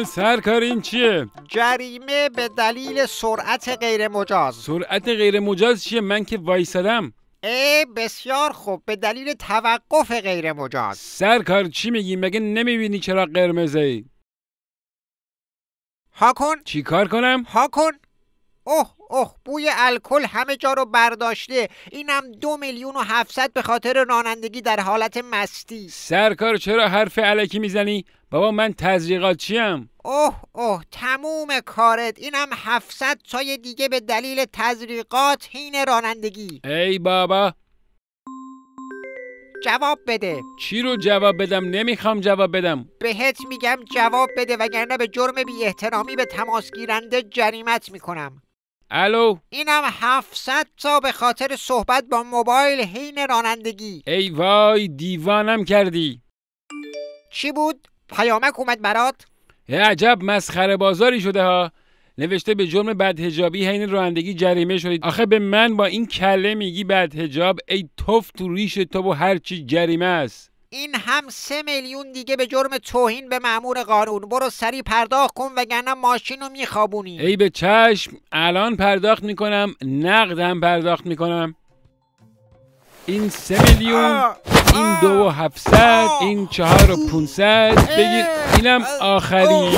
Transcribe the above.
سرکار این چیه؟ جریمه به دلیل سرعت غیر مجاز. سرعت غیر مجاز چیه؟ من که وایسادم. بسیار خوب، به دلیل توقف غیر مجاز. سرکار چی میگی؟ مگه نمیبینی چرا قرمزه؟ ها کن. چی کار کنم؟ ها کن. اوه بوی الکل همه جا رو برداشته. اینم 2,700,000 به خاطر رانندگی در حالت مستی. سرکار چرا حرف الکی میزنی؟ بابا من تزریقات چیم؟ اوه تموم کارت. اینم 700 تای دیگه به دلیل تزریقات حین رانندگی. ای بابا جواب بده. چی رو جواب بدم؟ نمیخوام جواب بدم. بهت میگم جواب بده وگرنه به جرم بی احترامی به تماس گیرنده جریمت میکنم. الو؟ اینم 700 تا به خاطر صحبت با موبایل حین رانندگی. ای وای دیوانم کردی. چی بود؟ پیامک اومد برات؟ عجب مسخره بازاری شده ها. نوشته به جرم بدحجابی حین رانندگی جریمه شدید. آخه به من با این کله میگی بدحجاب؟ ای توف تو ریش تو و هر چی جریمه است. این هم 3 میلیون دیگه به جرم توهین به مأمور قانون. برو سریع پرداخت کن وگرنه ماشین رو میخوابونی. ای به چشم، الان پرداخت میکنم، نقد هم پرداخت میکنم. این 3 میلیون، این 2,700,000، این 4,500 بگیر، اینم آخریش.